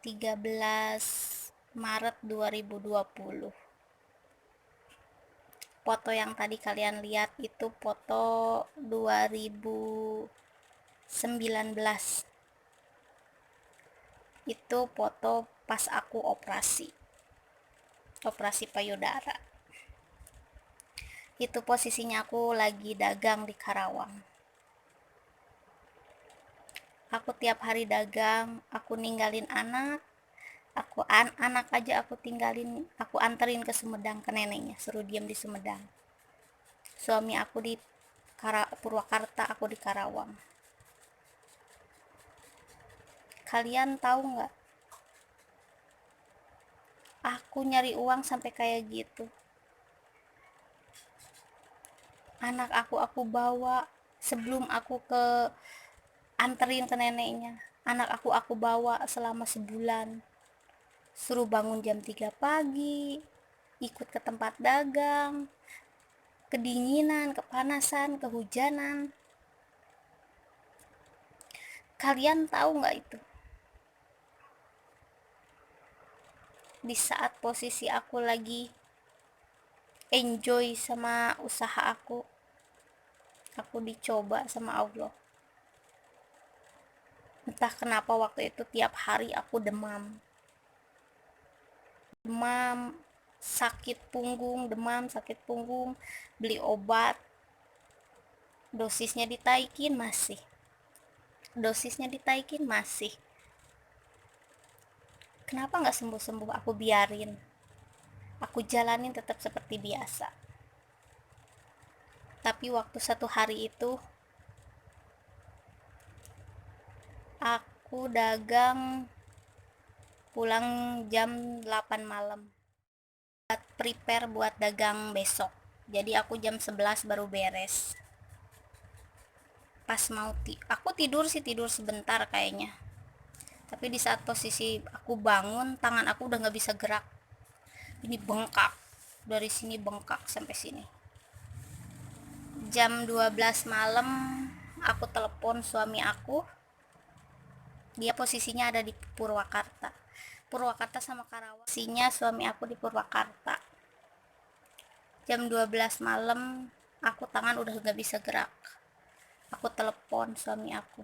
13 Maret 2020. Foto yang tadi kalian lihat itu foto 2019. Itu foto pas aku operasi payudara. Itu posisinya aku lagi dagang di Karawang. Aku tiap hari dagang, aku ninggalin anak, anak aja aku tinggalin, aku anterin ke Sumedang ke neneknya, suruh diam di Sumedang. Suami aku di Purwakarta, aku di Karawang. Kalian tahu nggak? Aku nyari uang sampai kayak gitu. Anak aku bawa sebelum aku anterin ke neneknya. Anak aku bawa selama sebulan. Suruh bangun jam 3 pagi, ikut ke tempat dagang, kedinginan, kepanasan, kehujanan. Kalian tahu nggak itu? Di saat posisi aku lagi enjoy sama usaha aku dicoba sama Allah. Entah kenapa waktu itu tiap hari aku demam, sakit punggung, beli obat, dosisnya ditaikin masih. Kenapa nggak sembuh-sembuh? Aku biarin, aku jalanin tetap seperti biasa. Tapi waktu satu hari itu aku dagang pulang jam 8 malam, prepare buat dagang besok. Jadi aku jam 11 baru beres. Pas mau aku tidur sebentar kayaknya. Tapi di saat posisi aku bangun, tangan aku udah nggak bisa gerak. Ini bengkak. Dari sini bengkak sampai sini. Jam 12 malam aku telepon suami aku. Dia posisinya ada di Purwakarta sama Karawang. Posisinya suami aku di Purwakarta. Jam 12 malam aku tangan udah nggak bisa gerak. Aku telepon suami aku.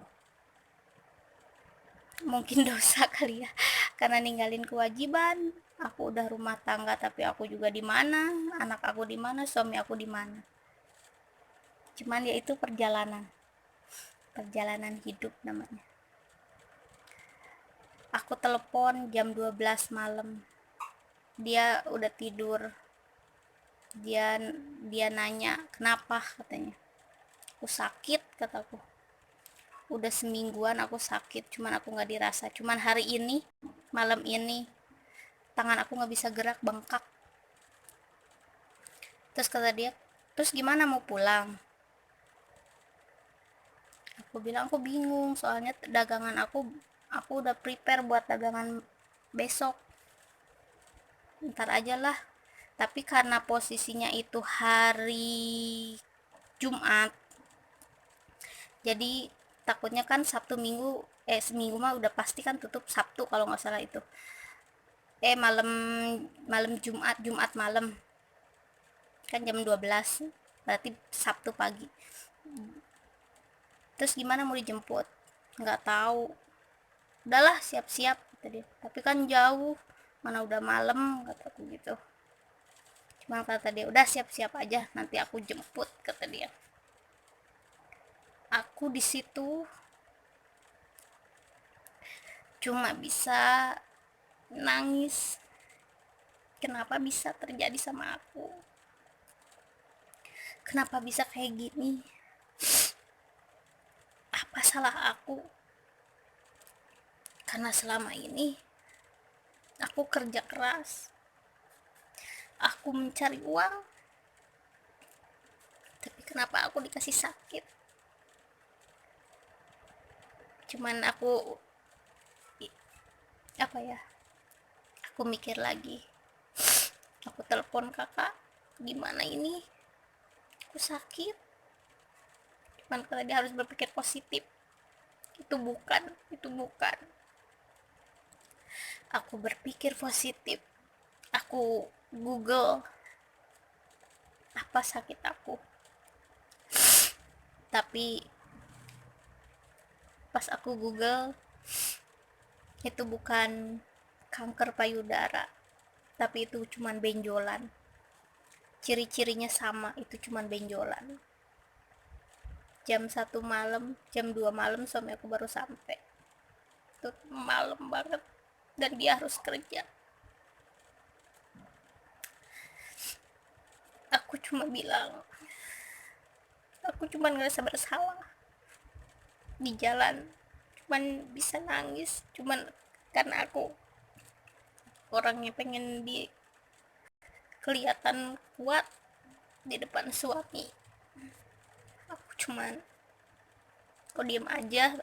Mungkin dosa kali ya, karena ninggalin kewajiban. Aku udah rumah tangga tapi aku juga di mana, anak aku di mana, suami aku di mana. Cuman ya itu perjalanan hidup namanya. Aku telepon jam 12 malam, dia udah tidur. Dia nanya kenapa, katanya. Aku sakit, kataku. Udah semingguan aku sakit, cuman aku nggak dirasa. Cuman hari ini, malam ini, tangan aku nggak bisa gerak, bengkak. Terus kata dia, terus gimana mau pulang? Aku bilang aku bingung, soalnya dagangan aku udah prepare buat dagangan besok. Ntar aja lah. Tapi karena posisinya itu hari Jumat, jadi takutnya kan Sabtu Minggu, seminggu mah udah pasti kan tutup Sabtu kalau nggak salah itu. Malam malam Jumat malam kan jam 12, berarti Sabtu pagi. Terus gimana mau dijemput? Nggak tahu. Udahlah, siap-siap, kata dia. Tapi kan jauh, mana udah malam, kataku gitu. Cuma kata dia, udah siap-siap aja, nanti aku jemput, kata dia. Aku di situ cuma bisa nangis. Kenapa bisa terjadi sama aku? Kenapa bisa kayak gini? Apa salah aku? Karena selama ini aku kerja keras, aku mencari uang, tapi kenapa aku dikasih sakit? Cuman apa ya, aku mikir lagi. Aku telepon kakak, gimana ini, aku sakit. Cuman kata dia harus berpikir positif. Itu bukan Aku berpikir positif, aku Google apa sakit aku, tapi pas aku Google itu bukan kanker payudara, tapi itu cuman benjolan. Ciri-cirinya sama, itu cuman benjolan. Jam 1 malam, jam 2 malam suami aku baru sampai. Itu malam banget dan dia harus kerja. Aku cuma bilang, aku cuma ngerasa bersalah di jalan, cuman bisa nangis, cuman karena aku orangnya pengen di kelihatan kuat di depan suami. Aku cuman, kok diem aja?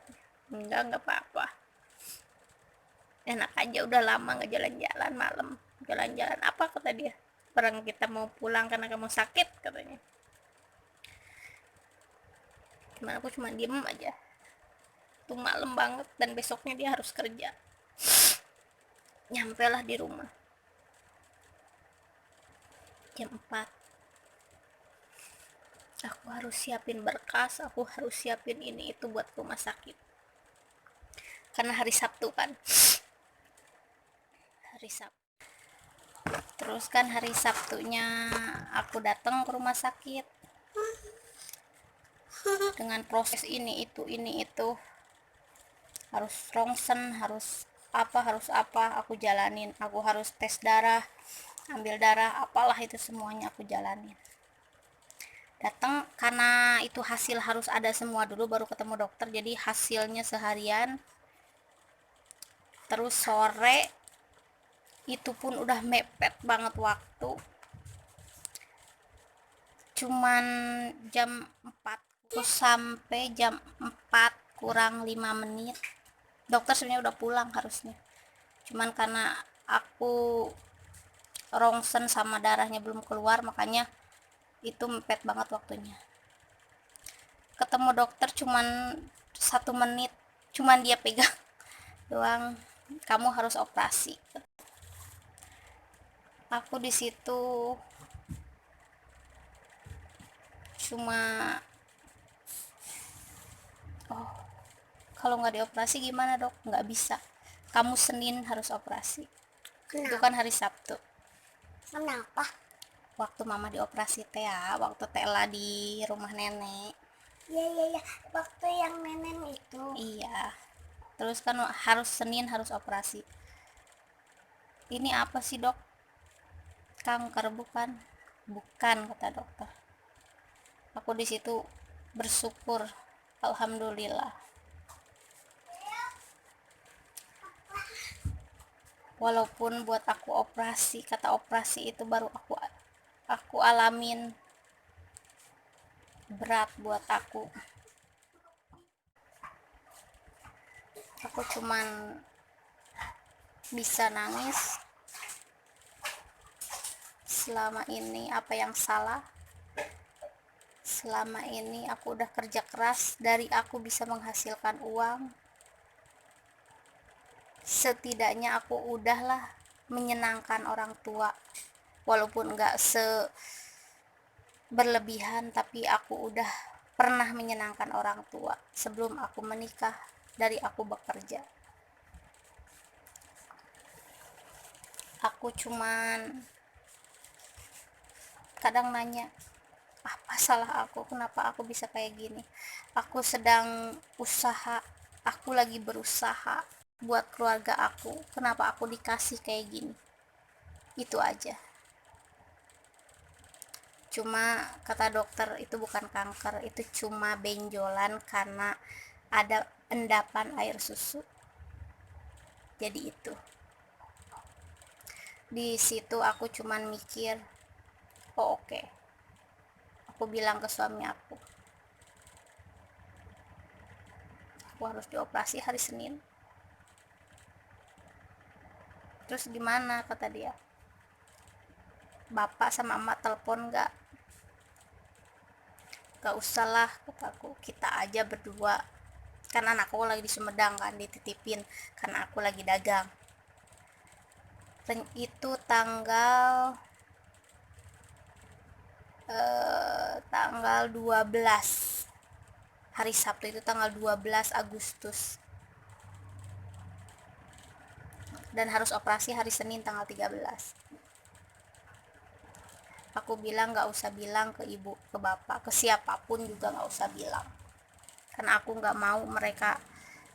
Enggak apa-apa, enak aja, udah lama nggak jalan-jalan malam. Jalan-jalan apa, kata dia, orang kita mau pulang karena kamu sakit, katanya. Cuman aku cuma diem aja. Itu malam banget dan besoknya dia harus kerja. Nyampe lah di rumah jam 4. Aku harus siapin berkas, aku harus siapin ini itu buat rumah sakit, karena hari Sabtu kan, hari Sabtu. Terus kan hari Sabtunya aku datang ke rumah sakit dengan proses ini itu, harus rongsen, harus apa aku jalanin. Aku harus tes darah, ambil darah, apalah itu semuanya aku jalanin. Datang karena itu hasil harus ada semua dulu baru ketemu dokter, jadi hasilnya seharian. Terus sore itu pun udah mepet banget waktu, cuman jam 4, terus sampai jam 4 kurang 5 menit dokter sebenarnya udah pulang harusnya, cuman karena aku rongsen sama darahnya belum keluar, makanya itu mepet banget waktunya. Ketemu dokter cuman 1 menit, cuman dia pegang doang, kamu harus operasi. Aku di situ cuma, oh, kalau nggak dioperasi gimana dok? Nggak bisa, kamu Senin harus operasi. Itu kan hari Sabtu. Kenapa? Waktu mama dioperasi teh ya, waktu Tela di rumah nenek. Iya, waktu yang nenek itu. Iya, terus kan harus Senin harus operasi. Ini apa sih dok? Kanker bukan? Bukan, kata dokter. Aku di situ bersyukur, alhamdulillah. Walaupun buat aku operasi, kata operasi itu baru aku alamin, berat buat aku. Aku cuman bisa nangis. Selama ini apa yang salah? Selama ini aku udah kerja keras, dari aku bisa menghasilkan uang, setidaknya aku udahlah menyenangkan orang tua, walaupun gak berlebihan, tapi aku udah pernah menyenangkan orang tua sebelum aku menikah, dari aku bekerja. Aku cuman kadang nanya, apa salah aku, kenapa aku bisa kayak gini. Aku sedang usaha, aku lagi berusaha buat keluarga aku, kenapa aku dikasih kayak gini. Itu aja. Cuma kata dokter itu bukan kanker, itu cuma benjolan karena ada endapan air susu. Jadi itu, di situ aku cuman mikir, oh oke. Aku bilang ke suami aku harus dioperasi hari Senin. Terus gimana, kata dia, bapak sama emak telepon gak? Gak usah lah, kataku, kita aja berdua, kan anakku lagi di Sumedang kan, dititipin karena aku lagi dagang. Itu tanggal 12, hari Sabtu itu tanggal 12 Agustus, dan harus operasi hari Senin tanggal 13. Aku bilang nggak usah bilang ke ibu, ke bapak, ke siapapun juga nggak usah bilang, karena aku nggak mau mereka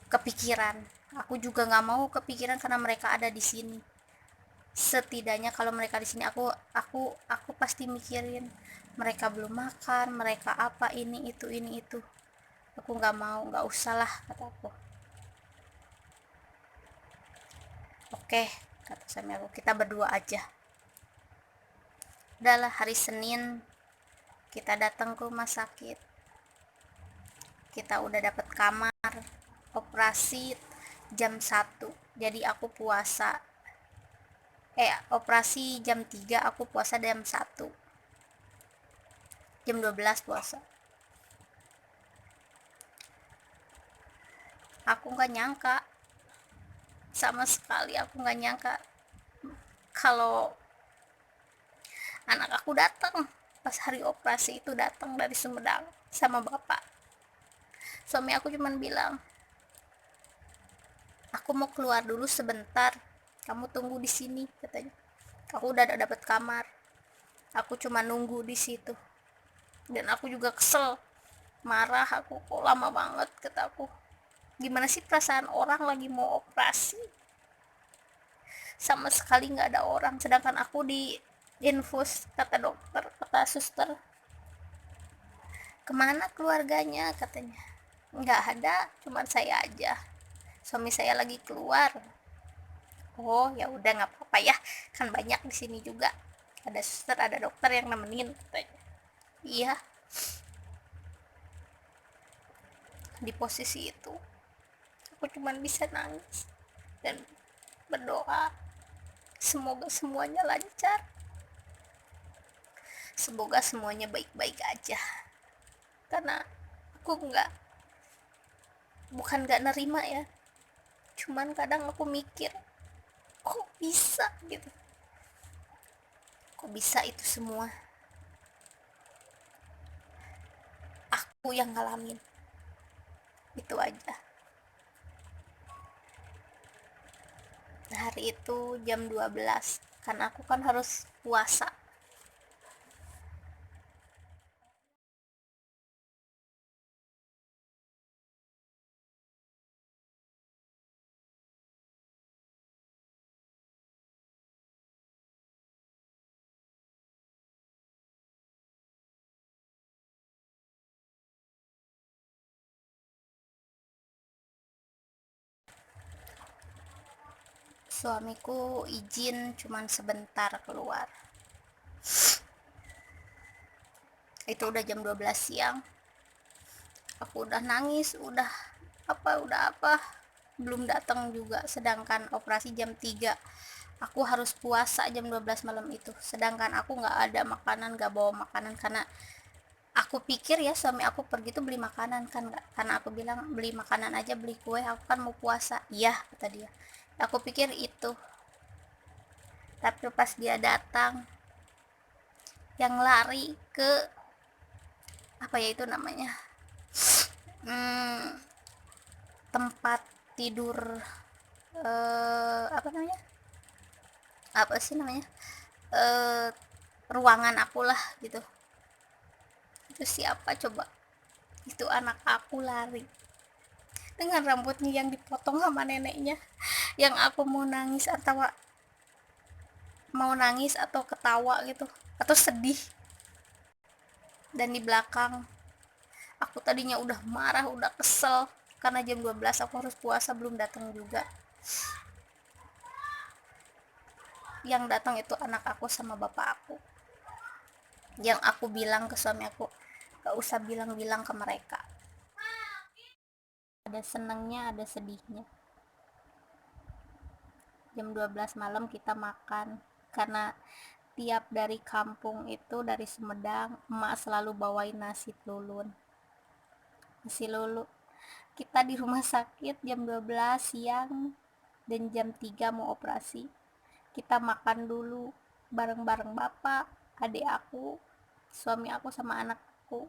kepikiran. Aku juga nggak mau kepikiran karena mereka ada di sini. Setidaknya kalau mereka di sini, aku pasti mikirin mereka belum makan, mereka apa, ini itu. Aku nggak mau, nggak usah lah, kataku. Oke, kata suami aku, kita berdua aja. Udahlah, hari Senin kita datang ke rumah sakit, kita udah dapat kamar, operasi jam 1. Jadi aku puasa, operasi jam 3, aku puasa jam 1, jam 12 puasa. Aku nggak nyangka, sama sekali aku nggak nyangka kalau anak aku datang pas hari operasi itu, datang dari Sumedang sama bapak. Suami aku cuman bilang, aku mau keluar dulu sebentar, kamu tunggu di sini, katanya. Aku udah dapat kamar, aku cuma nunggu di situ. Dan aku juga kesel, marah aku, kok lama banget, kataku. Gimana sih perasaan orang lagi mau operasi, sama sekali nggak ada orang, sedangkan aku di infus, kata dokter, kata suster. Kemana keluarganya, katanya. Nggak ada, cuma saya aja, suami saya lagi keluar. Oh ya udah, nggak apa-apa ya, kan banyak di sini juga, ada suster, ada dokter yang nemenin, katanya. Iya. Di posisi itu aku cuma bisa nangis dan berdoa, semoga semuanya lancar, semoga semuanya baik-baik aja. Karena aku bukan nggak nerima ya, cuman kadang aku mikir, kok bisa gitu, kok bisa itu semua aku yang ngalamin. Itu aja. Hari itu jam 12, karena aku kan harus puasa. Suamiku izin cuman sebentar keluar. Itu udah jam 12 siang. Aku udah nangis, udah apa, belum datang juga, sedangkan operasi jam 3. Aku harus puasa jam 12 malam itu, sedangkan aku nggak ada makanan, nggak bawa makanan, karena aku pikir ya suami aku pergi tuh beli makanan kan, nggak, karena aku bilang beli makanan aja, beli kue, aku kan mau puasa. Iya, kata dia. Aku pikir itu, tapi pas dia datang, yang lari ke apa ya itu namanya, hmm, tempat tidur, apa namanya, apa sih namanya, eh, ruangan aku lah gitu. Itu siapa coba? Itu anak aku lari dengan rambutnya yang dipotong sama neneknya. Yang aku mau nangis atau ketawa gitu, atau sedih. Dan di belakang aku tadinya udah marah, udah kesel, karena jam 12 aku harus puasa, belum datang juga. Yang datang itu anak aku sama bapak aku. Yang aku bilang ke suami aku, gak usah bilang-bilang ke mereka. Ada senengnya, ada sedihnya. Jam 12 malam kita makan, karena tiap dari kampung itu, dari Sumedang, emak selalu bawain nasi lulun. Nasi lulu. Kita di rumah sakit jam 12 siang dan jam 3 mau operasi. kita makan dulu bareng-bareng bapak, adik aku, suami aku sama anak aku.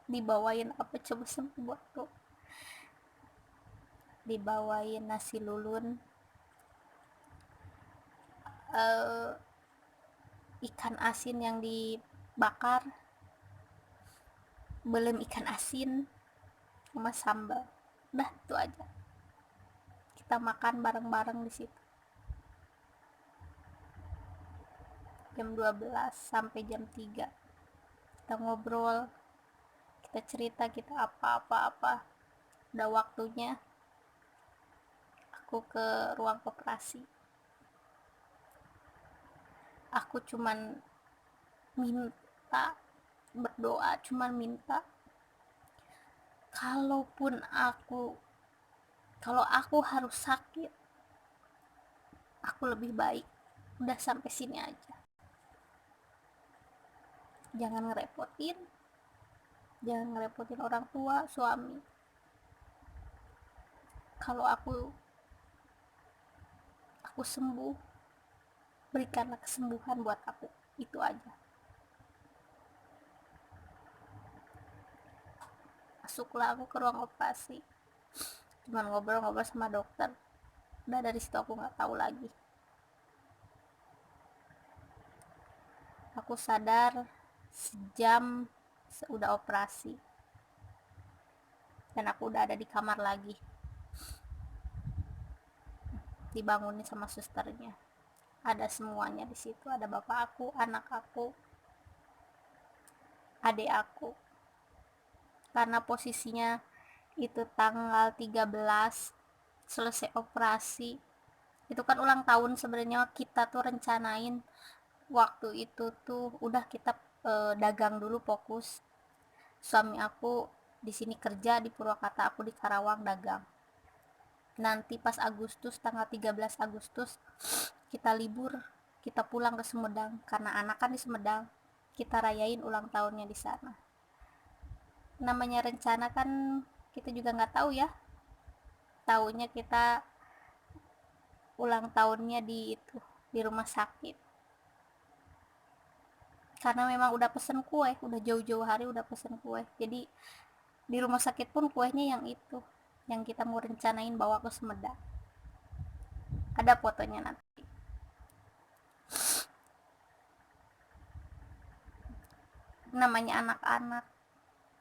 Dibawain apa coba buat tuh, dibawain nasi lulun, ikan asin yang dibakar, belum ikan asin sama sambal. Udah itu aja, kita makan bareng-bareng di situ jam 12 sampai jam 3. Kita ngobrol, kita cerita, kita apa-apa. Udah waktunya aku ke ruang operasi. Aku cuman minta, berdoa, cuman minta kalau aku harus sakit, aku lebih baik udah sampai sini aja, jangan ngerepotin orang tua, suami. Kalau aku sembuh, berikanlah kesembuhan buat aku, itu aja. Masuklah aku ke ruang operasi, cuman ngobrol-ngobrol sama dokter. Udah dari situ aku nggak tahu lagi. Aku sadar sejam udah operasi, dan aku udah ada di kamar lagi, dibangunin sama susternya. Ada semuanya di situ, ada bapak aku, anak aku, adik aku. Karena posisinya itu tanggal 13 selesai operasi, itu kan ulang tahun. Sebenarnya kita tuh rencanain waktu itu tuh udah kita dagang dulu, fokus. Suami aku di sini kerja di Purwakarta, aku di Karawang dagang. Nanti pas Agustus, tanggal 13 Agustus kita libur, kita pulang ke Sumedang karena anak kan di Sumedang, kita rayain ulang tahunnya di sana. Namanya rencana kan kita juga nggak tahu ya, taunya kita ulang tahunnya di rumah sakit. Karena memang udah pesen kue, udah jauh-jauh hari udah pesen kue, jadi di rumah sakit pun kuenya yang itu yang kita mau rencanain bawa ke Sumedang. Ada fotonya nanti. Namanya anak-anak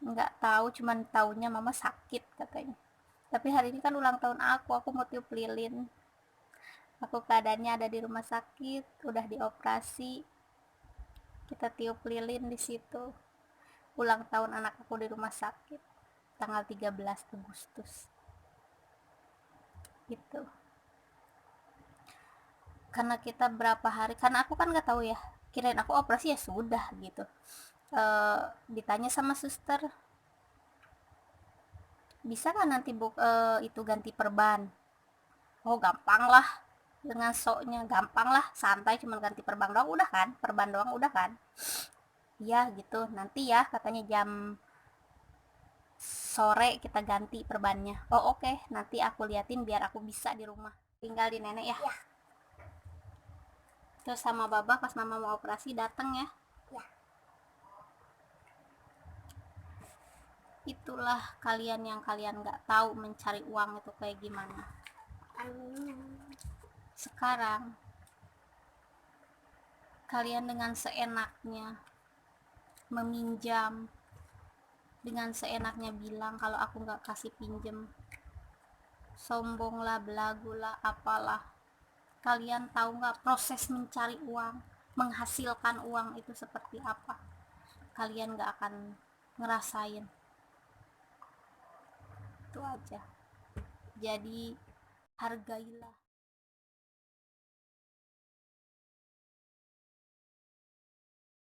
nggak tahu, cuman taunya mama sakit katanya. Tapi hari ini kan ulang tahun aku mau tiup lilin. Aku keadaannya ada di rumah sakit, udah dioperasi. Kita tiup lilin di situ. Ulang tahun anak aku di rumah sakit tanggal 13 Agustus. Gitu. Karena kita berapa hari, karena aku kan nggak tahu ya, kirain aku operasi ya sudah gitu. Ditanya sama suster, bisa kan nanti itu ganti perban? Oh gampang lah, dengan soknya gampang lah, santai, cuma ganti perban doang udah kan, perban doang udah kan. Iya gitu, nanti ya katanya jam sore kita ganti perbannya. Oh oke, nanti aku liatin biar aku bisa di rumah, tinggal di nenek ya. Terus sama baba pas mama mau operasi datang ya. Itulah kalian yang kalian nggak tahu mencari uang itu kayak gimana. Sekarang kalian dengan seenaknya meminjam, dengan seenaknya bilang kalau aku nggak kasih pinjem, sombong lah, belagu lah, apalah. Kalian tahu nggak proses mencari uang, menghasilkan uang itu seperti apa? Kalian nggak akan ngerasain. Itu aja. Jadi hargailah